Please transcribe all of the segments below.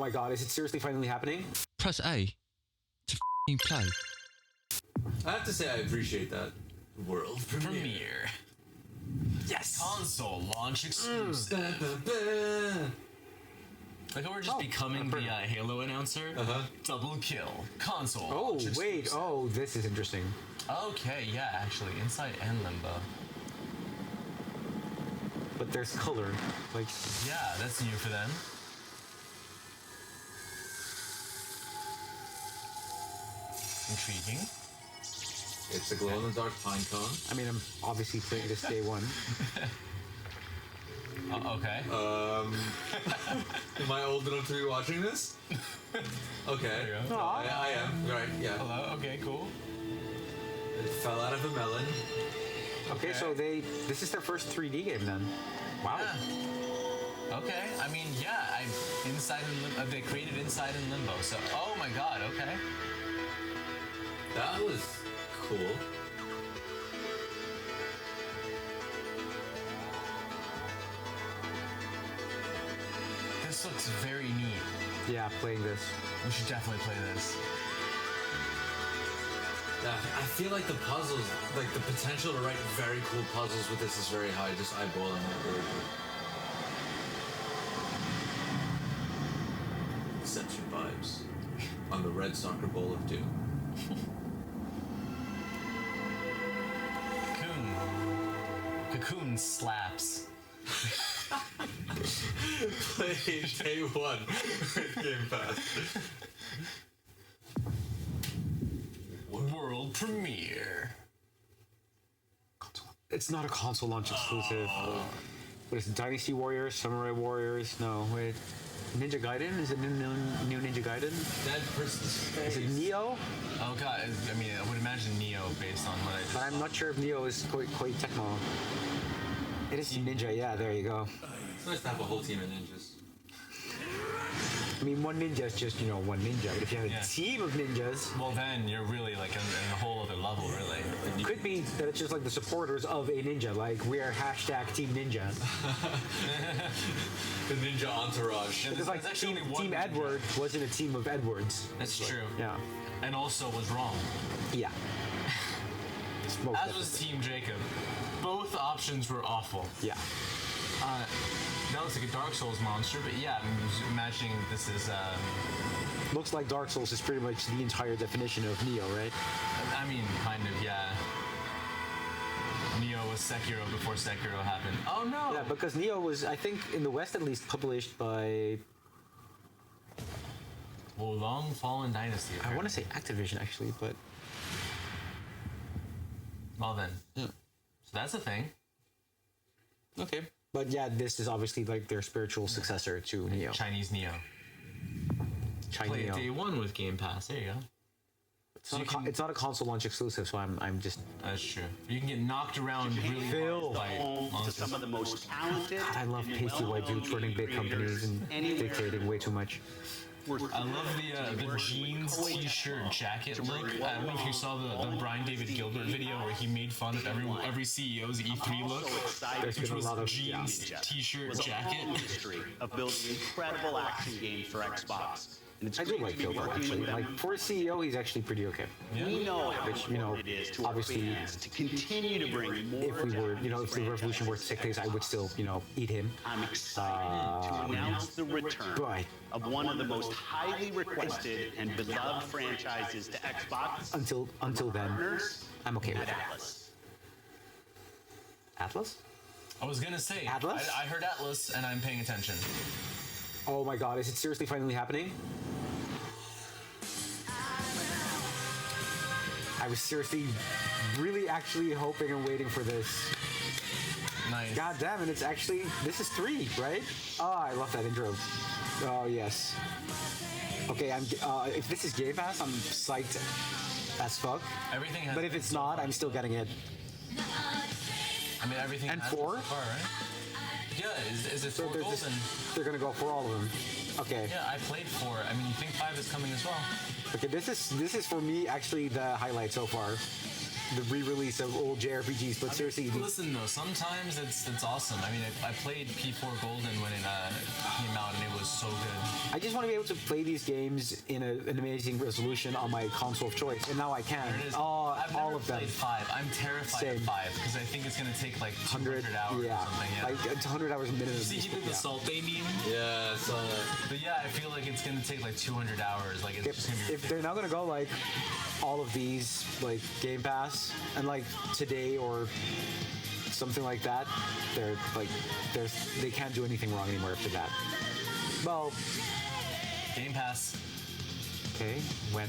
my god, is it seriously finally happening? Press A to play. I have to say I appreciate that. World Premiere. Yes! Console launch exclusive. Like how we're just becoming the Halo announcer. Double kill. Console Oh, launch wait. exclusive. Oh, this is interesting. Okay, yeah, actually. Inside and Limbo. But there's color. Like, Yeah, that's new for them. Intriguing. It's a glow-in-the-dark pine cone. I mean, I'm obviously playing this day one. Okay. Am I old enough to be watching this? Okay. There you go. I am. Right, yeah. Hello, okay, cool. It fell out of a melon. Okay, so this is their first 3D game then. Wow. Yeah. Okay, I mean, yeah, they created Inside and Limbo, so, oh my god, okay. That was cool. This looks very neat. Yeah, playing this. We should definitely play this. Yeah, I feel like the puzzles, like the potential to write very cool puzzles with this is very high. Just eyeballing it really quick. Deception vibes on the red soccer bowl of doom. Cocoon slaps. Play day one with Game Pass. World premiere. It's not a console launch exclusive. What is it? Dynasty Warriors? Samurai Warriors? No, wait. Ninja Gaiden? Is it new Ninja Gaiden? Dead person's face. Is it Neo? Oh god, I mean, I would imagine Neo based on what I just But I'm not sure if Neo is Koei Tecmo. It is Ninja, yeah, there you go. It's nice to have a whole team of ninjas. I mean, one ninja is just, one ninja, but if you have a team of ninjas, Well, then you're really like in a whole other level, really. it could be that it's just like the supporters of a ninja, like we are hashtag Team Ninja. The ninja entourage. Because like There's actually Team, only one team ninja. Edward wasn't a team of Edwards. That's true. Yeah. And also was wrong. Yeah. Most As was Team Jacob. Both options were awful. Yeah. That looks like a Dark Souls monster, but yeah, I'm imagining this is, Looks like Dark Souls is pretty much the entire definition of Neo, right? I mean, kind of, yeah. Neo was Sekiro before Sekiro happened. Oh no! Yeah, because Neo was, I think, in the West at least, published by, Well, Long Fallen Dynasty. I want to say Activision actually, but Well then. yeah. So that's a thing. Okay. But yeah, this is obviously like their spiritual successor to Neo. Chinese Neo. Chinese Play it Neo. day one with Game Pass. There you go. It's not a console launch exclusive, so I'm just. That's true. You can get knocked around really Phil. hard by Home to monsters. some of the most talented. God, I love and pasty white well-known dudes running big game companies and creators dictating way too much. I love the jeans t-shirt jacket look. I don't know if you saw the Brian David Gilbert video where he made fun of every CEO's E3 look, There's which been a was lot of jeans t-shirt was a jacket. long history of building incredible action games for Xbox. And it's I do great like to be Gilbert working actually. with them. Like for a CEO, he's actually pretty okay. We know how Which, important it is to obviously, our fans to continue to bring more If we were, Japanese if the revolution were to take place, I would still, eat him. I'm excited to announce the return But of one of the most highly requested and beloved franchises to Xbox until then, partners I'm okay with at it. Atlas. Atlas? I was gonna say, Atlas? I heard Atlas and I'm paying attention. Oh my God! Is it seriously finally happening? I was seriously, really, actually hoping and waiting for this. Nice. God damn it! It's actually this is 3, right? Oh, I love that intro. Oh yes. Okay, if this is Game Pass, I'm psyched as fuck. Everything has. But if it's not, I'm still getting it. I mean, everything. And has 4? so far, right? Yeah. Is it 4 they're gold? just- And They're gonna go for all of them. Okay. yeah, I played 4. I mean, you think 5 is coming as well? Okay. This is for me actually the highlight so far. the re-release of old JRPGs, but seriously, Listen though, sometimes it's awesome. I mean, I played P4 Golden when it came out, and it was so good. I just want to be able to play these games in an amazing resolution on my console of choice, and now I can. There it is. Oh, I've never all of them. played 5. I'm terrified Same. of 5 because I think it's gonna take like 200 hours yeah, or something. Yeah. like it's 100 hours a minute. See, he did the Salt Bay meme. Yeah, I saw that. But yeah, I feel like it's gonna take like 200 hours. Like it's just gonna be. If they're not gonna go like all of these like Game Pass and like today or something like that, they're like they can't do anything wrong anymore after that. Well, Game Pass. okay, when?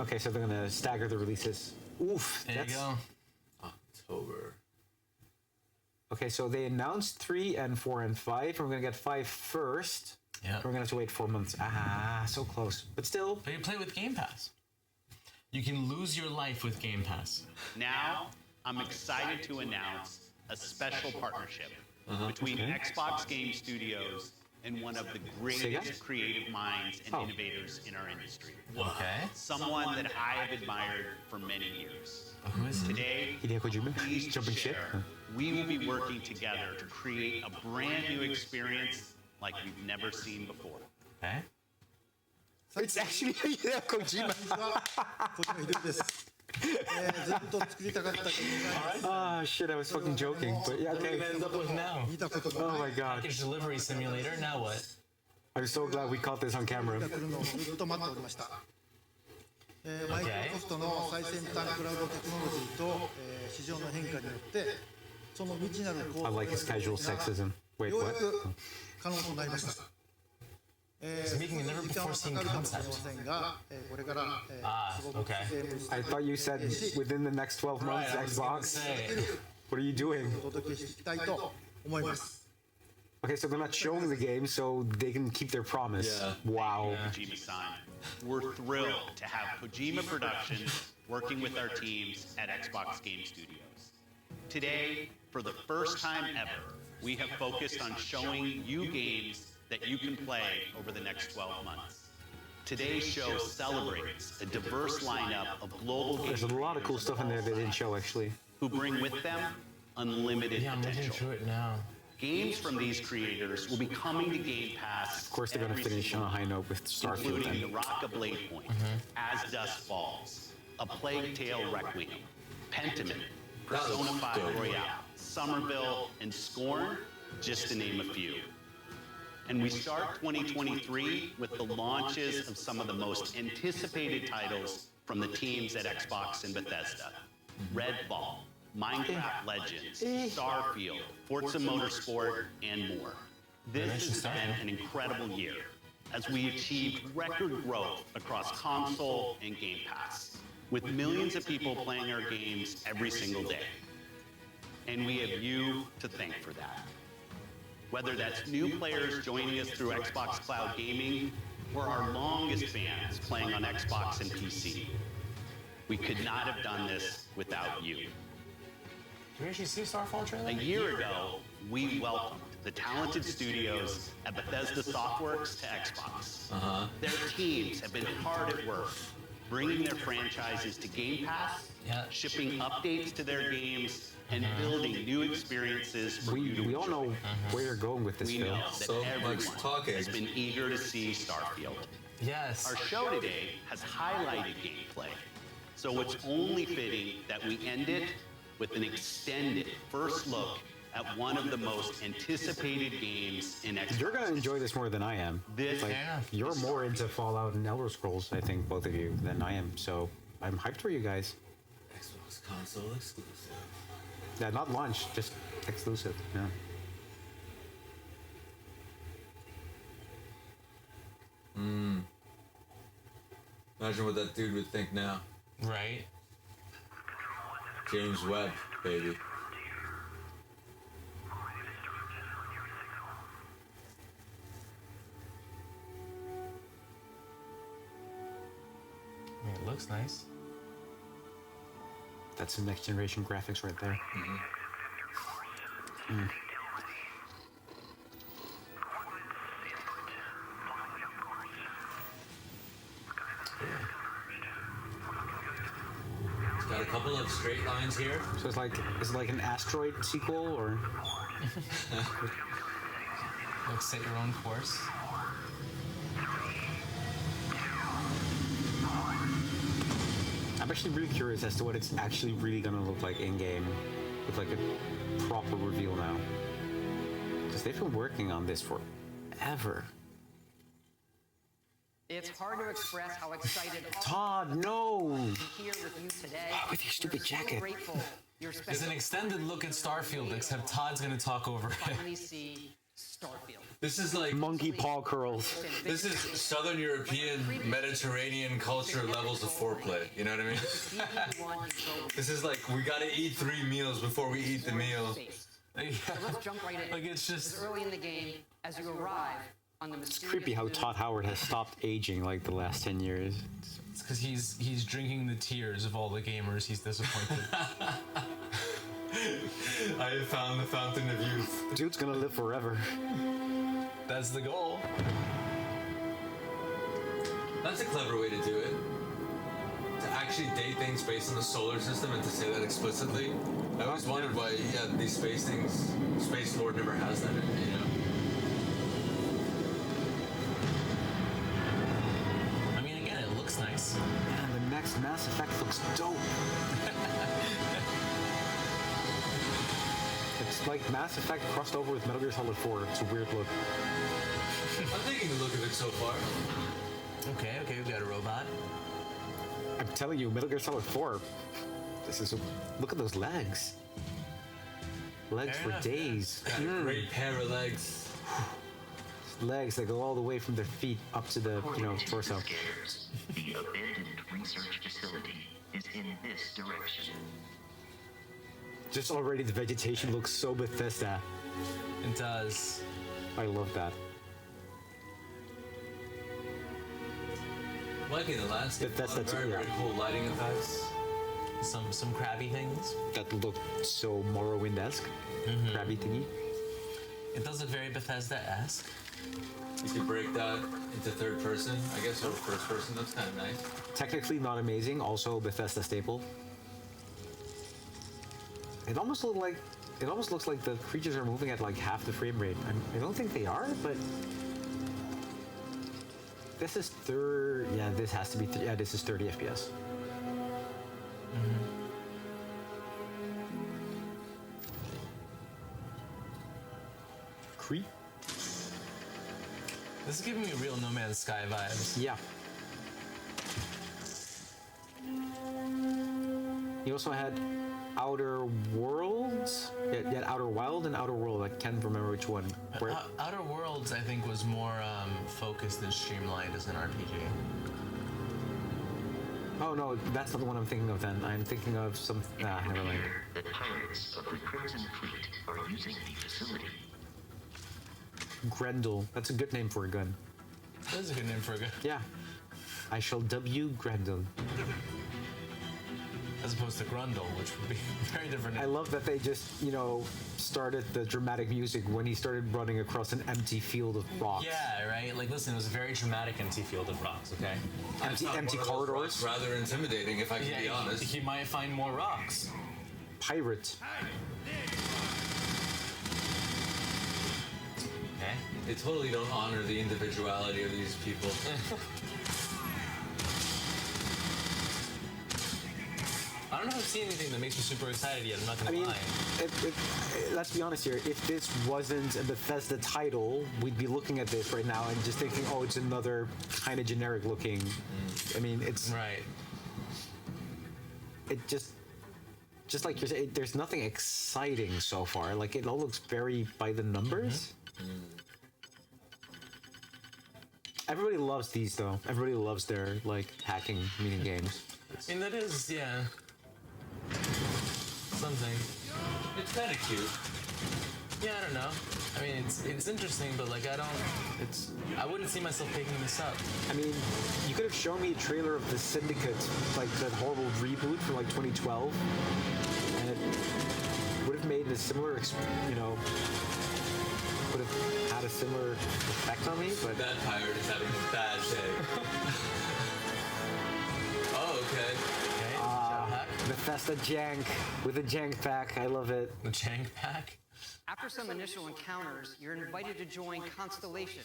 Okay, so they're gonna stagger the releases. Oof, There you go. October. Okay, so they announced 3 and 4 and 5. We're gonna get 5 first. Yeah. We're gonna have to wait 4 months. Ah, so close, but still. But you play with Game Pass. You can lose your life with Game Pass. Now, I'm excited to announce a special partnership between Xbox Game Studios and one of the greatest creative minds and innovators in our industry. Okay. Someone that I have admired for many years. Who is it? Today, Hideo Kojima? pleased to Jumping ship? share, we will be working together to create a brand new experience like we've never seen before. Okay. It's actually Hideo Kojima. 小島秀夫です。ずっと作りたかったゲームが Ah, shit, I was fucking joking, but yeah, What are we okay. gonna end up with now? 見たことが Oh な my い god. Package delivery simulator. Now what? I'm so glad we caught this on camera. が来るのをずっと待っておりました。マイクロソフトの最先端クラウドテクノロジーと、市場の変化によってその未知なる構 I like his casual sexism. Wait, ようや what? く可能となりました。making a never 時間 before は seen かかるかもしれ concept. ませんが、これから、すごく okay. ゲーム I thought you said within the next 12 months, I was gonna Xbox. say. What are you doing? お届けしていきたいと思います。 Okay, so they're not showing the game, so they can keep their promise. Yeah. Wow. Kojima-san. We're thrilled to have Kojima Productions working with our teams at Xbox Game Studios. Today, for the first time ever, we have focused on showing you games that you can play over the next 12 months. Today's show celebrates a diverse lineup of global There's game a lot of cool stuff in there they didn't show, actually. who bring with them unlimited Yeah, I'm looking potential. through it now. Games from these creators will be coming to Game Pass. Of course, they're going to every finish on single a high note with Starfield. including Then. Naraka Blade Point, As Dusk Falls, A Plague Tale Requiem, Pentiment, That looks Persona 5 dope. Royale, Somerville, and Scorn, just to name a few. And we start 2023 with the launches of some of the most anticipated titles from the teams at Xbox and Bethesda. Redfall, Minecraft Legends, Starfield, Forza Motorsport, and more. This has been an incredible year as we achieved record growth across console and Game Pass, with millions of people playing our games every single day. And we have you to thank for that. Whether that's new players joining us through Xbox Cloud Gaming or our longest fans playing on Xbox and PC, we could not have done this without you. Did we actually see Starfall trailer? A year ago, we welcomed the talented studios at Bethesda Softworks to Xbox. Their teams have been hard at work, bringing their franchises to Game Pass, Yeah. shipping updates to their games, and building new experiences for you to We all enjoy. know where you're going with this We film. know that So much everyone talking. has been eager to see Starfield. Yes. Our show today has highlighted gameplay, so it's only fitting that we end it with an extended first look at one of the most anticipated games in Xbox. You're gonna enjoy this more than I am. This Like, Yeah. you're more into Fallout and Elder Scrolls, I think, both of you, than I am. So I'm hyped for you guys. Xbox console exclusive. Yeah, not launch, just exclusive. Yeah. Imagine what that dude would think now. Right. James Webb, baby. I mean, it looks nice. That's some next generation graphics right there. couple of straight lines here. So it's like an asteroid sequel, or Like set your own course. I'm actually really curious as to what it's actually really gonna look like in game, with like a proper reveal now. Because they've been working on this forever. It's hard to express how excited Todd, no! I'm here with you today. With your stupid We're so jacket. grateful you're It's spending an extended look at Starfield, except Todd's gonna talk over it. finally see Starfield. This is like Monkey paw curls. this is Southern European Mediterranean culture levels of foreplay. You know what I mean? This is like we gotta eat 3 meals before we eat the meal. Yeah. So let's jump right in. Like it's just Early in the game, as you arrive on the mysterious Creepy how Todd Howard has stopped aging like the last 10 years. it's because he's drinking the tears of all the gamers he's disappointed. I have found the fountain of youth. Dude's gonna live forever. That's the goal. That's a clever way to do it. To actually date things based on the solar system and to say that explicitly. I always wondered why, these space things, Space Lord never has that in it, you know? I mean, again, it looks nice. Man, the next Mass Effect looks dope. It's like Mass Effect crossed over with Metal Gear Solid 4. It's a weird look. I'm taking a look at it so far. Okay, we've got a robot. I'm telling you, Metal Gear Solid 4. This is look at those legs. Legs Fair for enough, days. Got a great pair of legs. Legs that go all the way from their feet up to the, torso. Scanners. The abandoned research facility is in this direction. Just already the vegetation looks so Bethesda. It does. I love that. Liking the landscape. That's very, very cool lighting effects. Some crabby things. That looked so Morrowind-esque. Crabby thingy. It does look very Bethesda-esque. You could break that into third person, I guess, or first person. That's kind of nice. Technically not amazing, also Bethesda staple. It almost looks like the creatures are moving at like half the frame rate. I don't think they are, but this is this has to be this is 30 FPS. Creep. This is giving me real No Man's Sky vibes. Yeah. You also had Outer Worlds? Yeah, Outer Wild and Outer World. I can't remember which one. Outer Worlds, I think, was more focused and streamlined as an RPG. Oh no, that's not the one I'm thinking of then. I'm thinking of some... never mind. The pirates of the Crimson Fleet are using the facility. Grendel. That's a good name for a gun. That is a good name for a gun. Yeah. I shall W Grendel. As opposed to Grundle, which would be very different. I love that they just, started the dramatic music when he started running across an empty field of rocks. Yeah, right? Like, listen, it was a very dramatic empty field of rocks, okay? Empty corridors. Rather intimidating, if I can be honest. He might find more rocks. Pirate. Okay. They totally don't honor the individuality of these people. I don't know if I've seen anything that makes me super excited yet, I'm not gonna lie. Let's be honest here. If this wasn't a Bethesda title, we'd be looking at this right now and just thinking, oh, it's another kind of generic looking. I mean, it's... Right. It just like you're saying, there's nothing exciting so far. Like, it all looks very by the numbers. Everybody loves these, though. Everybody loves their, hacking mini games. I mean, that is, yeah. Something. It's kind of cute. Yeah, I don't know. I mean, it's interesting, but, I wouldn't see myself picking this up. I mean, you could have shown me a trailer of the Syndicate, that horrible reboot from, 2012, and it would have made a similar, would have had a similar effect on me, but... That pirate is having a bad day. Oh, okay. The Bethesda jank with a jank pack. I love it. The jank pack. After some initial encounters, you're invited to join Constellation,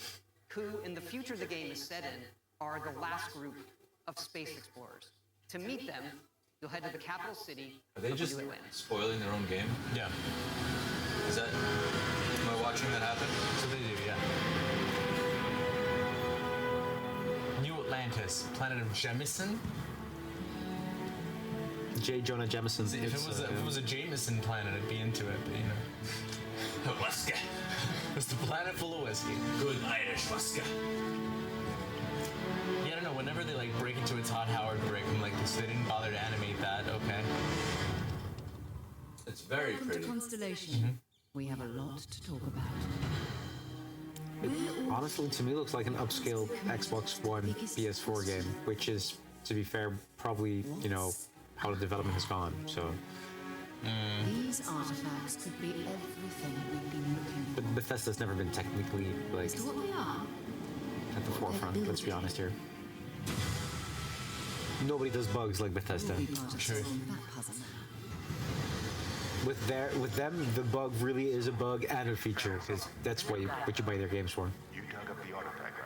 who, in the future the game is set in, are the last group of space explorers. To meet them, you'll head to the capital city Are they of just New Land. spoiling their own game? Yeah. Is that? Am I watching that happen? So they do, yeah. New Atlantis, planet of Jemison. J. Jonah Jameson. If it was a Jameson planet, I'd be into it, but you know. Whiskey. It's the planet full of whiskey. Good Irish whiskey. Yeah, I don't know. Whenever they like break into a Todd Howard brick, I'm like, so they didn't bother to animate that. Okay. It's very Welcome to pretty. Constellation. We have a lot to talk about. Honestly, to me, looks like an upscale Xbox One PS4 game, which is, to be fair, probably, you know, how the development has gone. So, These artifacts could be everything we've been looking for. but Bethesda's never been technically like As to what they are, at the forefront. Let's be honest here. Nobody does bugs like Bethesda. we'll be part of Truth. solving that puzzle now. With them, the bug really is a bug and a feature, because that's what you buy their games for. You dug up the artifact,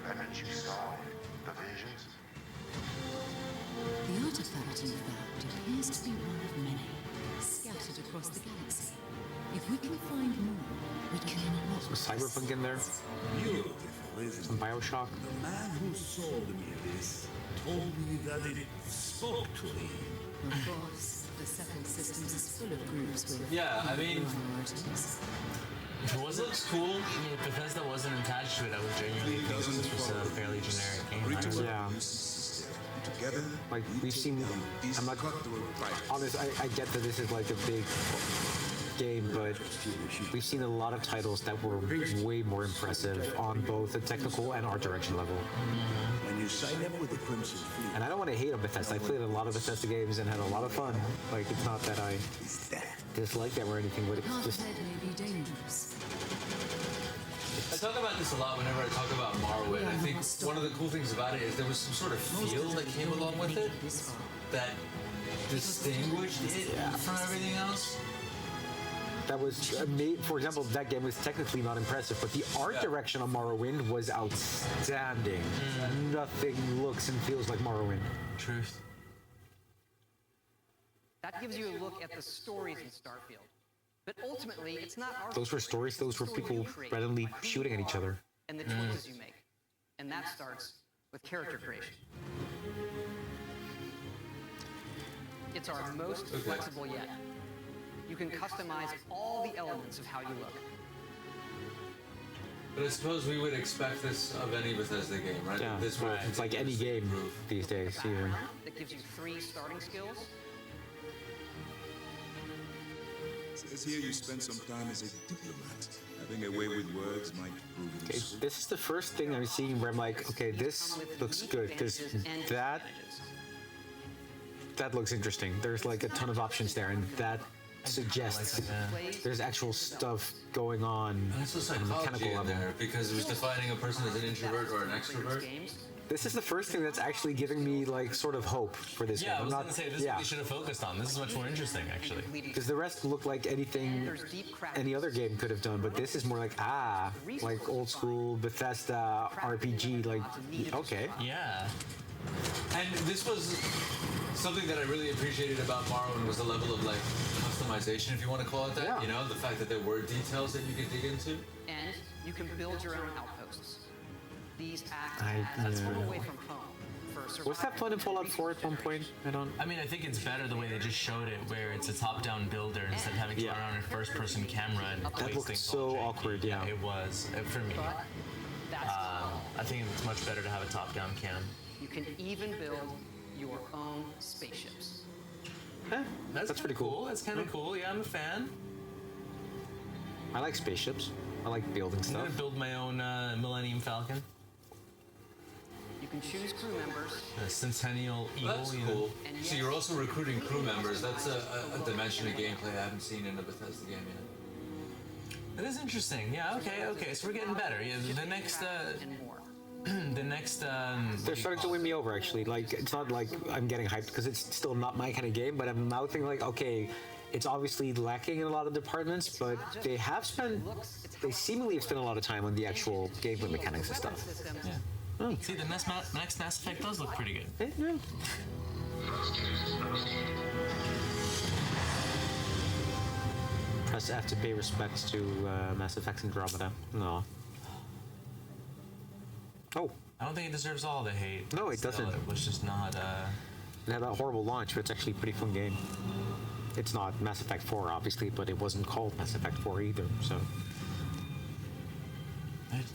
and then you saw it. The visions? The artifact, in fact, appears to be one of many, scattered across the galaxy. If we can find more, we can unlock Some Cyberpunk in there, Beautiful, isn't some it? Bioshock. The man who sold me this told me that it spoke to me. Of course, the Second Systems is full of groups with Yeah, I mean, minorities. If it wasn't cool. I mean, if Bethesda wasn't attached to it, I would genuinely think this was a fairly generic game. I don't know. Yeah. Together, Like, we've seen, I'm not honest, I get that this is like a big game, but we've seen a lot of titles that were way more impressive on both the technical and art direction level. when you sign up with the Crimson Fleet, And I don't want to hate on Bethesda. I played a lot of Bethesda games and had a lot of fun. Like, it's not that I dislike them or anything, but The it's path just, ahead may be dangerous. I talk about this a lot whenever I talk about Morrowind. I think one of the cool things about it is there was some sort of feel that came along with it This far. that distinguished it from everything else. that was, for example, that game was technically not impressive, but the art Yeah. direction on Morrowind was outstanding. Nothing looks and feels like Morrowind. Truth. That gives you a look at the stories in Starfield. But ultimately, it's not our Those were stories, those were story people you create randomly by who shooting you at each are other. and the choices you make. And that starts with character creation. It's our most flexible yet. You can customize all the elements of how you look. But I suppose we would expect this of any Bethesda game, right? Yeah, This will it's like any continuously game improve. these days, even. Background that gives you 3 starting skills. Says here you spent some time as a diplomat. Having a way with words might prove Okay, useful. this is the first thing I'm seeing where I'm like, okay, this looks good, because that looks interesting. There's like a ton of options there, and that suggests there's actual stuff going on And it's also on a psychology mechanical in level. there because it was defining a person as an introvert or an extrovert. This is the first thing that's actually giving me like sort of hope for this Yeah, I game. was I'm gonna not, say this is yeah, what they should have focused on. This is much more interesting, actually. because the rest look like anything any other game could have done, but this is more like like old school Bethesda RPG. Like, okay, Yeah. And this was something that I really appreciated about Morrowind was the level of like customization, if you want to call it that. Yeah. You know, the fact that there were details that you could dig into. And you can build your own outposts. These act I- as a yeah. home away from home for was that fun in Fallout 4 at one point? I don't. I mean, I think it's better the way they just showed it, where it's a top-down builder instead of having to Yeah. run around a first-person camera and That place looked things so all janky. awkward, yeah. It was for me. But that's I think it's much better to have a top-down cam. you can even build your own spaceships. That's kinda pretty cool. That's kind of cool. Yeah, I'm a fan. I like spaceships. I like building I'm stuff. gonna build my own Millennium Falcon, You can choose crew members. the Centennial Eagle. That's you know. cool. So you're also recruiting crew members. That's a dimension of gameplay I haven't seen in a Bethesda game yet. That is interesting. Yeah. Okay. Okay. So we're getting better. Yeah. The next. And more. The next. They're starting to win me over, actually. Like, it's not like I'm getting hyped because it's still not my kind of game, but I'm now thinking like, okay, it's obviously lacking in a lot of departments, but they seemingly have spent a lot of time on the actual gameplay mechanics and stuff. Yeah. Oh. See, the next Mass Effect does look pretty good. Yeah. Press F to pay respects to Mass Effect Andromeda. No. Oh. I don't think it deserves all the hate. No, it doesn't. It was just not. It had that horrible launch, but it's actually a pretty fun game. It's not Mass Effect 4, obviously, but it wasn't called Mass Effect 4 either, so.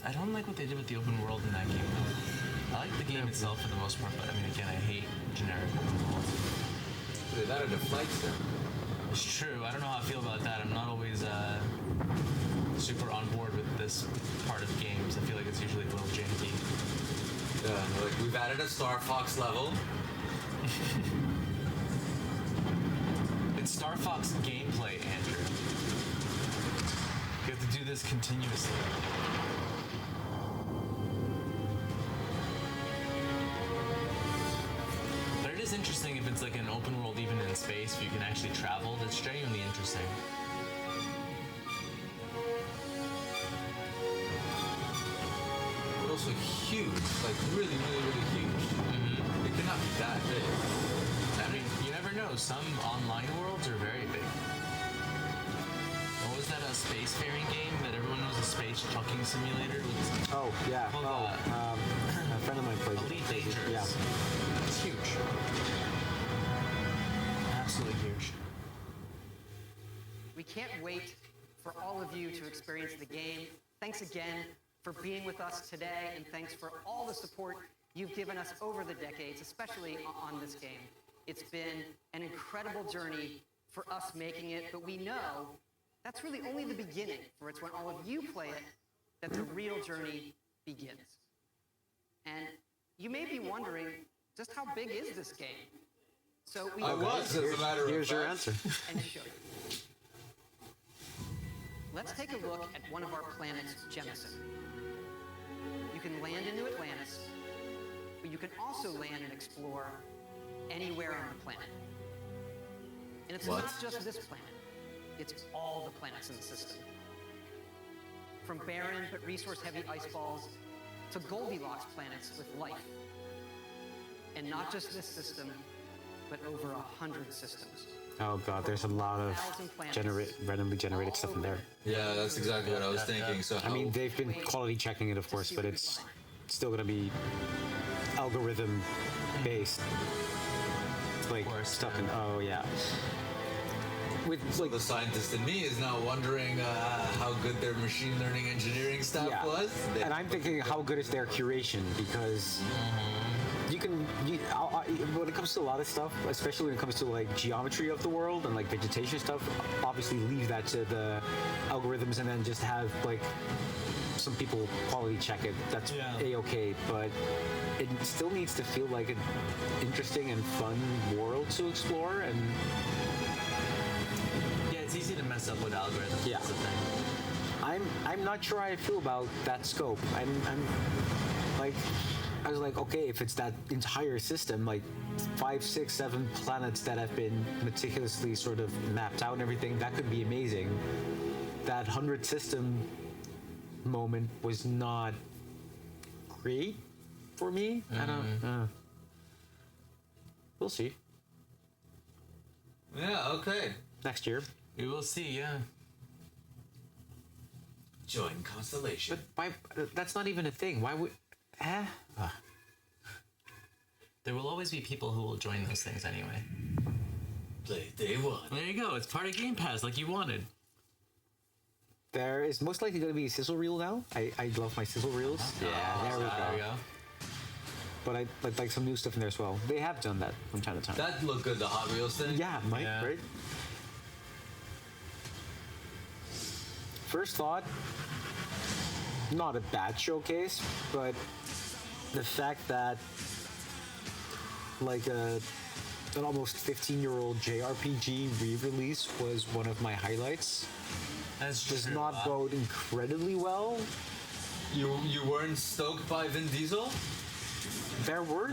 I don't like what they did with the open world in that game, though. I like the game itself for the most part, but I mean, again, I hate generic open worlds. They added a flight sim. It's true. I don't know how I feel about that. I'm not always super on board with this part of games. I feel like it's usually a little janky. Yeah, like we've added a Star Fox level. It's Star Fox gameplay, Andrew. You have to do this continuously. But it is interesting if it's like an open world even in space, if you can actually travel. That's genuinely interesting. But also huge, like really huge. Mm-hmm. It cannot be that big. I mean, you never know. Some online worlds are very big. What was that spacefaring game that everyone knows, a space trucking simulator? Oh, yeah. A friend of mine plays it. Elite Dangerous. Yeah. It's huge. Absolutely huge. We can't wait for all of you to experience the game. Thanks again for being with us today, and thanks for all the support you've given us over the decades, especially on this game. It's been an incredible journey for us making it, but we know that's really only the beginning, for it's when all of you play it that the real journey begins. And you may be wondering, just how big is this game? So we I was, as a matter of fact. Here's your answer. And show you. Let's take a look at one of our planets, Jemison. You can land into Atlantis, but you can also land and explore anywhere on the planet. And it's not just this planet, it's all the planets in the system. From barren but resource-heavy ice balls to Goldilocks planets with life. And not just this system, but over 100 systems. Oh god, there's a lot of randomly generated stuff in there. Yeah, that's exactly what I was thinking. So I mean, they've been quality checking it, of course, but it's still gonna be algorithm based, like stuff. And oh yeah, with like the scientist in me is now wondering how good their machine learning engineering stuff was. And I'm thinking, how good is their curation? Because when it comes to a lot of stuff, especially when it comes to like geometry of the world and like vegetation stuff, obviously leave that to the algorithms and then just have like some people quality check it. That's a-okay, but it still needs to feel like an interesting and fun world to explore. And yeah, it's easy to mess up with algorithms. Yeah, that's the thing. I'm not sure how I feel about that scope. I'm like, I was like, okay, if it's that entire system, like 5, 6, 7 planets that have been meticulously sort of mapped out and everything, that could be amazing. That 100 system moment was not great for me. I don't. We'll see. Yeah. Okay. Next year. We will see. Yeah. Join Constellation. But that's not even a thing. Why would? There will always be people who will join those things anyway. Play day one. There you go. It's part of Game Pass, like you wanted. There is most likely going to be a sizzle reel now. I love my sizzle reels. Yeah, there we go. But I'd like some new stuff in there as well. They have done that from time to time. That looked good, the Hot Wheels thing. Yeah, Mike, right? First thought, not a bad showcase, but the fact that like an almost 15-year-old JRPG re-release was one of my highlights. That's does not bode incredibly well You weren't stoked by Vin Diesel? There were.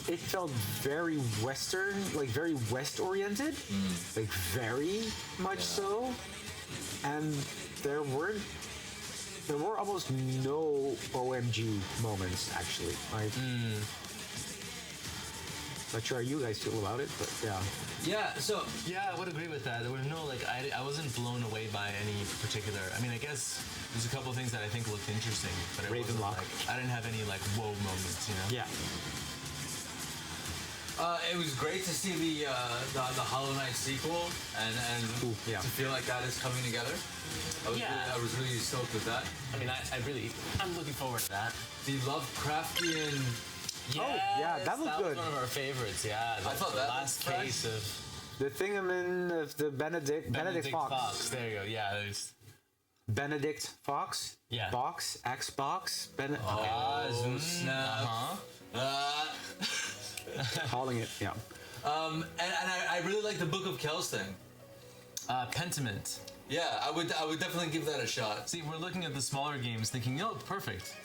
It felt very Western, like very West-oriented, like very much so. And there were almost no OMG moments actually. Like, not sure how you guys feel about it, but yeah. Yeah, so yeah, I would agree with that. There were no I wasn't blown away by any particular. I mean, I guess there's a couple of things that I think looked interesting, but it wasn't like I didn't have any like whoa moments, you know? Yeah. It was great to see the Hollow Knight sequel and to feel like that is coming together. I was really stoked with that. I mean, I'm looking forward to that. The Lovecraftian. Yeah, that looked good. Was one of our favorites. Yeah, I thought the that last case of the thing of the Benedict Fox. There you go. Yeah, there's Benedict Fox. Yeah. Box Xbox. Snap. Calling it. Yeah. And I really like the Book of Kells thing. Pentiment. Yeah, I would definitely give that a shot. See, we're looking at the smaller games, thinking, oh, perfect.